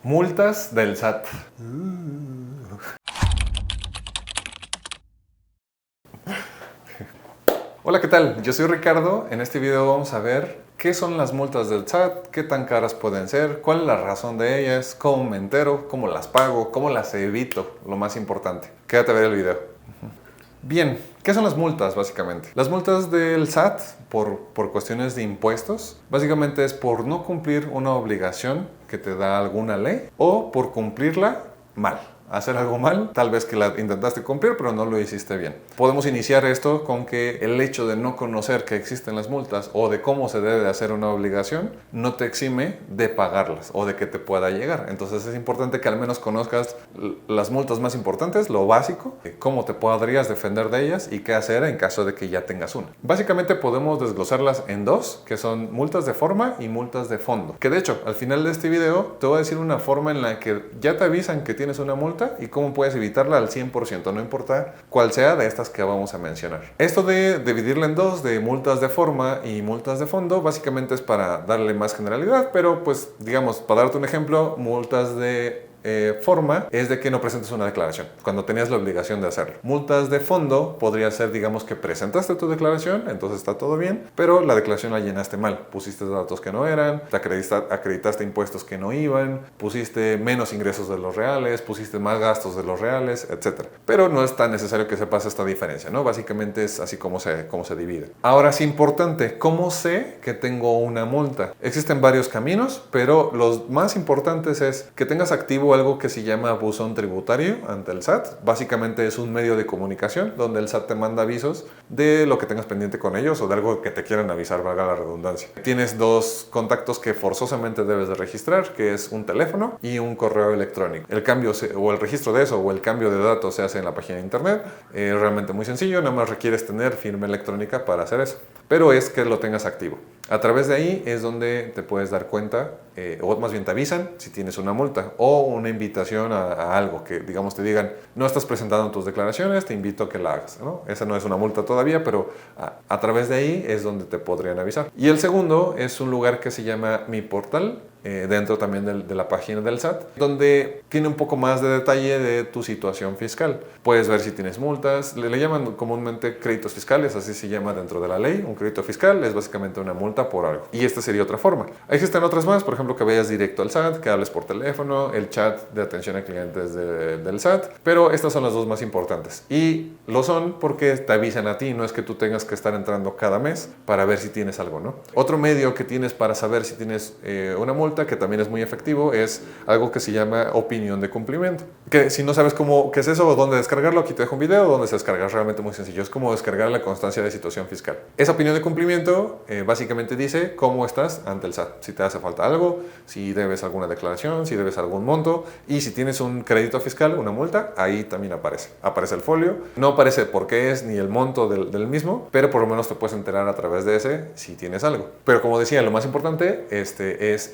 Multas del SAT. Hola, ¿qué tal? Yo soy Ricardo. En este video vamos a ver qué son las multas del SAT, qué tan caras pueden ser, cuál es la razón de ellas, cómo me entero, cómo las pago, cómo las evito, lo más importante. Quédate a ver el video. Bien, ¿qué son las multas básicamente? Las multas del SAT por cuestiones de impuestos, básicamente es por no cumplir una obligación que te da alguna ley o por cumplirla mal. Hacer algo mal, tal vez que la intentaste cumplir, pero no lo hiciste bien. Podemos iniciar esto con que el hecho de no conocer que existen las multas o de cómo se debe de hacer una obligación no te exime de pagarlas o de que te pueda llegar. Entonces es importante que al menos conozcas las multas más importantes, lo básico, cómo te podrías defender de ellas y qué hacer en caso de que ya tengas una. Básicamente podemos desglosarlas en dos, que son multas de forma y multas de fondo. Que de hecho, al final de este video te voy a decir una forma en la que ya te avisan que tienes una multa y cómo puedes evitarla al 100%, no importa cuál sea de estas que vamos a mencionar. Esto de dividirla en dos, de multas de forma y multas de fondo, básicamente es para darle más generalidad, pero pues digamos, para darte un ejemplo, multas de forma es de que no presentes una declaración cuando tenías la obligación de hacerlo. Multas de fondo podría ser, digamos, que presentaste tu declaración, entonces está todo bien, pero la declaración la llenaste mal, pusiste datos que no eran, te acreditaste impuestos que no iban, pusiste menos ingresos de los reales, pusiste más gastos de los reales, etc. Pero no es tan necesario que sepas esta diferencia, ¿no? Básicamente es así como se divide. Ahora es importante, ¿cómo sé que tengo una multa? Existen varios caminos, pero los más importantes es que tengas activo algo que se llama buzón tributario ante el SAT. Básicamente es un medio de comunicación donde el SAT te manda avisos de lo que tengas pendiente con ellos o de algo que te quieran avisar, valga la redundancia. Tienes dos contactos que forzosamente debes de registrar, que es un teléfono y un correo electrónico. El cambio o el registro de eso o el cambio de datos se hace en la página de internet. Es realmente muy sencillo, nada más requieres tener firma electrónica para hacer eso. Pero es que lo tengas activo. A través de ahí es donde te puedes dar cuenta, o más bien te avisan si tienes una multa o una invitación a algo que, digamos, te digan, no estás presentando tus declaraciones, te invito a que la hagas, ¿no? Esa no es una multa todavía, pero a través de ahí es donde te podrían avisar. Y el segundo es un lugar que se llama Mi Portal, dentro también de la página del SAT, donde tiene un poco más de detalle de tu situación fiscal. Puedes ver si tienes multas, le llaman comúnmente créditos fiscales, así se llama dentro de la ley. Un crédito fiscal es básicamente una multa por algo. Y esta sería otra forma. Existen otras más, por ejemplo, que vayas directo al SAT, que hables por teléfono, el chat de atención a clientes del SAT, pero estas son las dos más importantes. Y lo son porque te avisan a ti, no es que tú tengas que estar entrando cada mes para ver si tienes algo, ¿no? Otro medio que tienes para saber si tienes una multa, que también es muy efectivo, es algo que se llama opinión de cumplimiento. Que si no sabes qué es eso o dónde descargarlo, aquí te dejo un video donde se descarga. Es realmente muy sencillo. Es como descargar la constancia de situación fiscal. Esa opinión de cumplimiento básicamente dice cómo estás ante el SAT. Si te hace falta algo, si debes alguna declaración, si debes algún monto y si tienes un crédito fiscal, una multa, ahí también aparece. Aparece el folio. No aparece por qué es ni el monto del mismo, pero por lo menos te puedes enterar a través de ese si tienes algo. Pero como decía, lo más importante es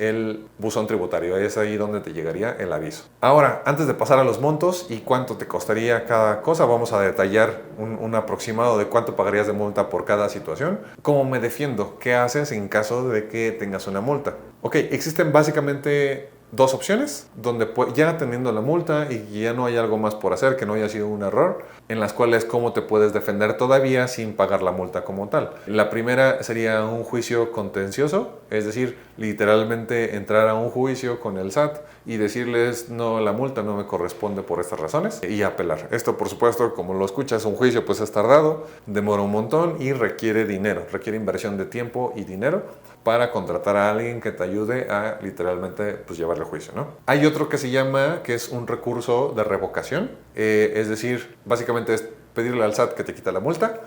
el buzón tributario, es ahí donde te llegaría el aviso. Ahora, antes de pasar a los montos y cuánto te costaría cada cosa, vamos a detallar un aproximado de cuánto pagarías de multa por cada situación. ¿Cómo me defiendo? ¿Qué haces en caso de que tengas una multa? Ok, existen básicamente dos opciones, donde ya teniendo la multa y ya no hay algo más por hacer, que no haya sido un error, en las cuales cómo te puedes defender todavía sin pagar la multa como tal. La primera sería un juicio contencioso, es decir, literalmente entrar a un juicio con el SAT y decirles, no, la multa no me corresponde por estas razones, y apelar. Esto, por supuesto, como lo escuchas, un juicio pues es tardado, demora un montón y requiere dinero, requiere inversión de tiempo y dinero para contratar a alguien que te ayude a literalmente pues llevarle a juicio, ¿no? Hay otro que se llama, que es un recurso de revocación, es decir, básicamente es pedirle al SAT que te quita la multa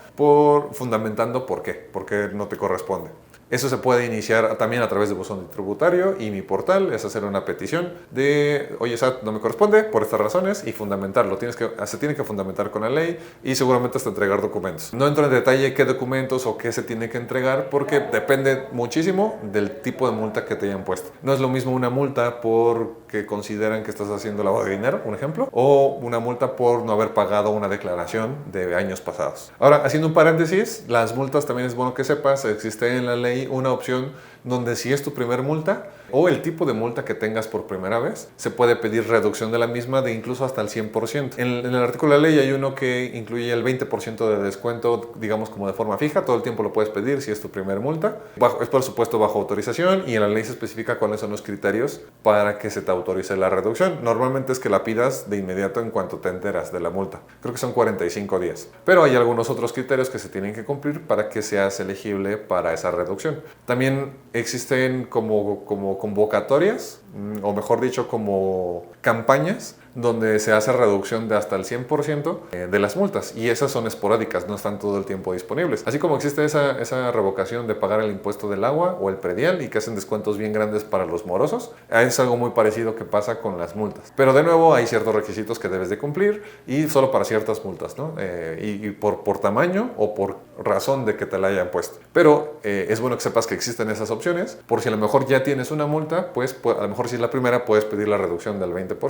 fundamentando por qué no te corresponde. Eso se puede iniciar también a través de buzón tributario y Mi Portal, es hacer una petición de, oye SAT, no me corresponde por estas razones, y fundamentarlo. Se tiene que fundamentar con la ley y seguramente hasta entregar documentos. No entro en detalle qué documentos o qué se tiene que entregar porque depende muchísimo del tipo de multa que te hayan puesto. No es lo mismo una multa por que consideran que estás haciendo lavado de dinero, un ejemplo, o una multa por no haber pagado una declaración de años pasados. Ahora, haciendo un paréntesis, las multas también es bueno que sepas, existe en la ley una opción donde si es tu primer multa o el tipo de multa que tengas por primera vez, se puede pedir reducción de la misma de incluso hasta el 100%. En el artículo de la ley hay uno que incluye el 20% de descuento, digamos como de forma fija, todo el tiempo lo puedes pedir si es tu primer multa. Es por supuesto bajo autorización y en la ley se especifica cuáles son los criterios para que se te autorice la reducción. Normalmente es que la pidas de inmediato en cuanto te enteras de la multa. Creo que son 45 días. Pero hay algunos otros criterios que se tienen que cumplir para que seas elegible para esa reducción. También existen como convocatorias, o mejor dicho, como campañas donde se hace reducción de hasta el 100% de las multas, y esas son esporádicas, no están todo el tiempo disponibles. Así como existe esa revocación de pagar el impuesto del agua o el predial y que hacen descuentos bien grandes para los morosos, es algo muy parecido que pasa con las multas. Pero de nuevo hay ciertos requisitos que debes de cumplir y solo para ciertas multas, ¿no? Y por tamaño o por razón de que te la hayan puesto. Pero es bueno que sepas que existen esas opciones, por si a lo mejor ya tienes una multa, pues a lo mejor si es la primera puedes pedir la reducción del 20%,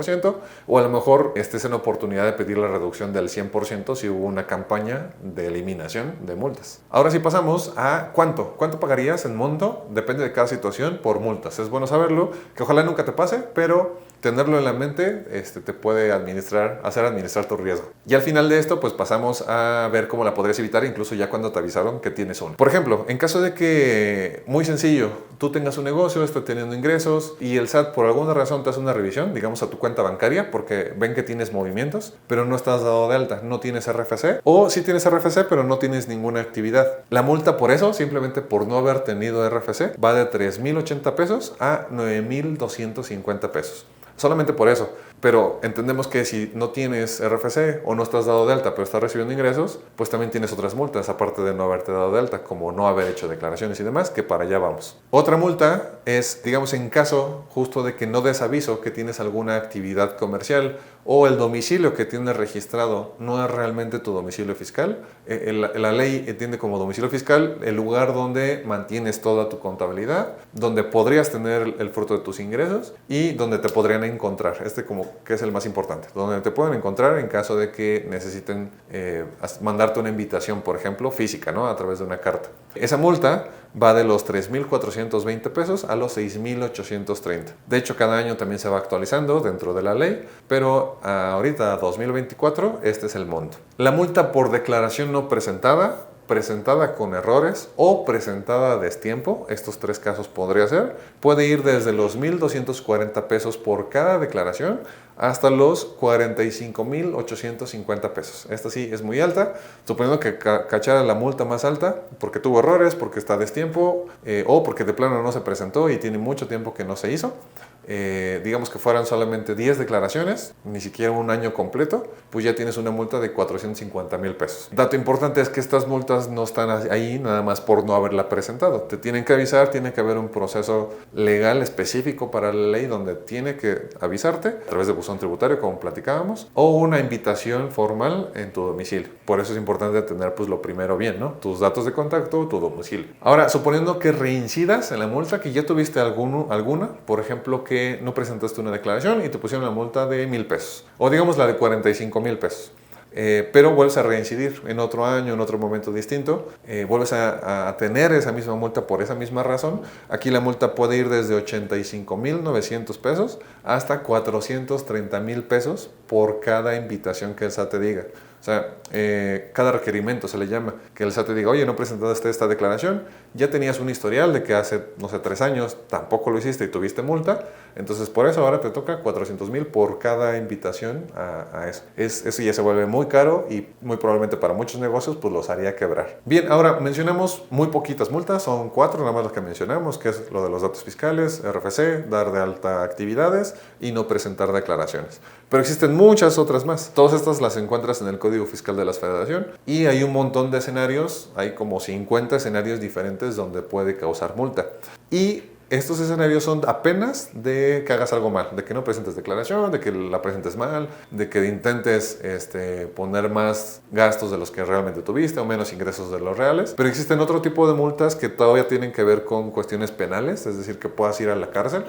o a lo mejor estés en oportunidad de pedir la reducción del 100% si hubo una campaña de eliminación de multas. Ahora sí pasamos a ¿cuánto pagarías en monto? Depende de cada situación por multas. Es bueno saberlo, que ojalá nunca te pase, pero tenerlo en la mente te puede hacer administrar tu riesgo. Y al final de esto, pues pasamos a ver cómo la podrías evitar, incluso ya cuando te avisaron que tienes uno. Por ejemplo, en caso de que, muy sencillo, tú tengas un negocio, estés teniendo ingresos y el SAT por alguna razón te hace una revisión, digamos a tu cuenta bancaria, porque ven que tienes movimientos, pero no estás dado de alta, no tienes RFC, o sí tienes RFC, pero no tienes ninguna actividad. La multa por eso, simplemente por no haber tenido RFC, va de 3,080 pesos a 9,250 pesos. Solamente por eso. Pero entendemos que si no tienes RFC o no estás dado de alta pero estás recibiendo ingresos, pues también tienes otras multas aparte de no haberte dado de alta, como no haber hecho declaraciones y demás, que para allá vamos. Otra multa es, digamos, en caso justo de que no des aviso que tienes alguna actividad comercial o el domicilio que tienes registrado no es realmente tu domicilio fiscal. La ley entiende como domicilio fiscal el lugar donde mantienes toda tu contabilidad, donde podrías tener el fruto de tus ingresos y donde te podrían encontrar. Como que es el más importante, donde te pueden encontrar en caso de que necesiten mandarte una invitación, por ejemplo, física, ¿no? A través de una carta. Esa multa va de los 3,420 pesos a los 6,830. De hecho, cada año también se va actualizando dentro de la ley, pero ahorita, 2024, este es el monto. La multa por declaración no presentada con errores o presentada a destiempo, estos tres casos podría ser, puede ir desde los 1,240 pesos por cada declaración hasta los 45,850 pesos. Esta sí es muy alta, suponiendo que cachara la multa más alta porque tuvo errores, porque está a destiempo o porque de plano no se presentó y tiene mucho tiempo que no se hizo. Digamos que fueran solamente 10 declaraciones, ni siquiera un año completo, pues ya tienes una multa de 450,000 pesos. Dato importante es que estas multas no están ahí nada más por no haberla presentado. Te tienen que avisar, tiene que haber un proceso legal específico para la ley donde tiene que avisarte a través de buzón tributario, como platicábamos, o una invitación formal en tu domicilio. Por eso es importante tener pues lo primero bien, ¿no? Tus datos de contacto, tu domicilio. Ahora, suponiendo que reincidas en la multa, que ya tuviste alguna, por ejemplo, que no presentaste una declaración y te pusieron la multa de 1,000 pesos, o digamos la de 45,000 pesos. Pero vuelves a reincidir en otro año, en otro momento distinto, vuelves a tener esa misma multa por esa misma razón. Aquí la multa puede ir desde 85,900 pesos hasta 430,000 pesos por cada invitación que el SAT te diga. O sea, cada requerimiento se le llama, que el SAT te diga, oye, no presentaste esta declaración, ya tenías un historial de que hace, no sé, 3 años tampoco lo hiciste y tuviste multa, entonces por eso ahora te toca 400,000 por cada invitación a eso. Eso ya se vuelve muy caro y muy probablemente para muchos negocios pues los haría quebrar. Bien, ahora mencionamos muy poquitas multas, son 4 nada más las que mencionamos, que es lo de los datos fiscales, RFC, dar de alta actividades y no presentar declaraciones. Pero existen muchas otras más. Todas estas las encuentras en el Código Fiscal de la Federación y hay un montón de escenarios, hay como 50 escenarios diferentes donde puede causar multa. Y estos escenarios son apenas de que hagas algo mal, de que no presentes declaración, de que la presentes mal, de que intentes poner más gastos de los que realmente tuviste o menos ingresos de los reales. Pero existen otro tipo de multas que todavía tienen que ver con cuestiones penales, es decir, que puedas ir a la cárcel.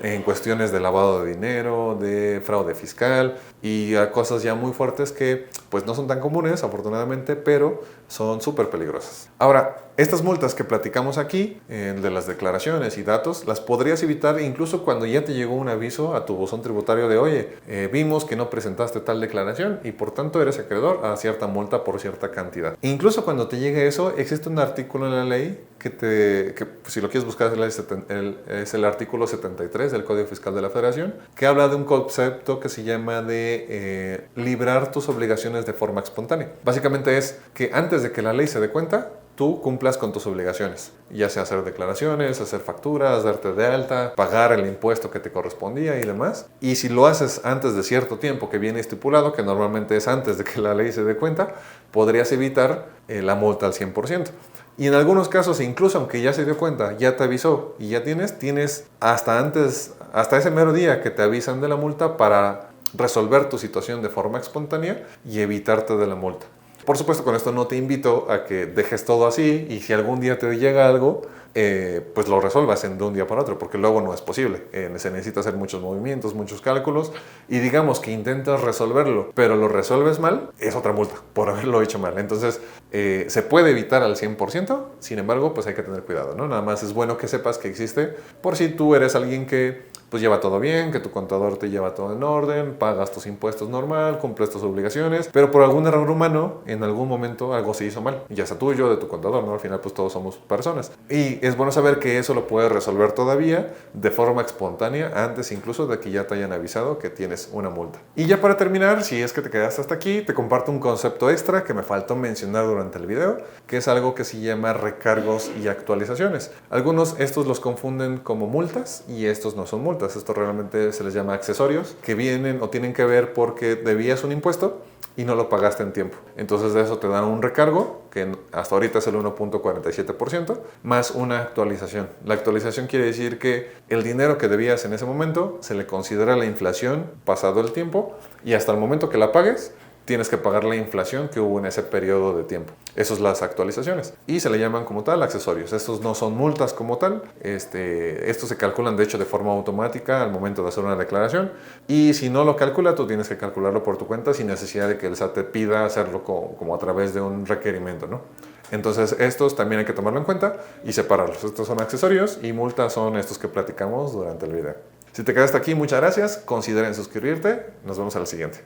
en cuestiones de lavado de dinero, de fraude fiscal y a cosas ya muy fuertes que pues no son tan comunes afortunadamente, pero son súper peligrosas. Ahora, estas multas que platicamos aquí, de las declaraciones y datos, las podrías evitar incluso cuando ya te llegó un aviso a tu buzón tributario de, oye, vimos que no presentaste tal declaración y por tanto eres acreedor a cierta multa por cierta cantidad. Incluso cuando te llegue eso, existe un artículo en la ley que si lo quieres buscar es el artículo 73 del Código Fiscal de la Federación, que habla de un concepto que se llama de librar tus obligaciones de forma espontánea. Básicamente es que antes de que la ley se dé cuenta, tú cumplas con tus obligaciones, ya sea hacer declaraciones, hacer facturas, darte de alta, pagar el impuesto que te correspondía y demás. Y si lo haces antes de cierto tiempo que viene estipulado, que normalmente es antes de que la ley se dé cuenta, podrías evitar la multa al 100%. Y en algunos casos, incluso aunque ya se dio cuenta, ya te avisó y ya tienes hasta ese mero día que te avisan de la multa para resolver tu situación de forma espontánea y evitarte de la multa. Por supuesto, con esto no te invito a que dejes todo así y si algún día te llega algo, pues lo resuelvas de un día para otro, porque luego no es posible. Se necesita hacer muchos movimientos, muchos cálculos y digamos que intentas resolverlo, pero lo resuelves mal, es otra multa por haberlo hecho mal. Entonces, se puede evitar al 100%, sin embargo, pues hay que tener cuidado, ¿no? Nada más es bueno que sepas que existe por si tú eres alguien que pues lleva todo bien, que tu contador te lleva todo en orden, pagas tus impuestos normal, cumples tus obligaciones, pero por algún error humano, en algún momento algo se hizo mal, ya sea tuyo, de tu contador, ¿no? Al final pues todos somos personas. Y es bueno saber que eso lo puedes resolver todavía de forma espontánea, antes incluso de que ya te hayan avisado que tienes una multa. Y ya para terminar, si es que te quedaste hasta aquí, te comparto un concepto extra que me faltó mencionar durante el video, que es algo que se llama recargos y actualizaciones. Algunos estos los confunden como multas y estos no son multas. Esto realmente se les llama accesorios, que vienen o tienen que ver porque debías un impuesto y no lo pagaste en tiempo. Entonces de eso te dan un recargo, que hasta ahorita es el 1.47%, más una actualización. La actualización quiere decir que el dinero que debías en ese momento se le considera la inflación pasado el tiempo y hasta el momento que la pagues, tienes que pagar la inflación que hubo en ese periodo de tiempo. Esas son las actualizaciones. Y se le llaman como tal accesorios. Estos no son multas como tal. Estos se calculan de hecho de forma automática al momento de hacer una declaración. Y si no lo calcula, tú tienes que calcularlo por tu cuenta sin necesidad de que el SAT te pida hacerlo como a través de un requerimiento, ¿no? Entonces estos también hay que tomarlo en cuenta y separarlos. Estos son accesorios y multas son estos que platicamos durante el video. Si te quedaste aquí, muchas gracias. Consideren suscribirte. Nos vemos a la siguiente.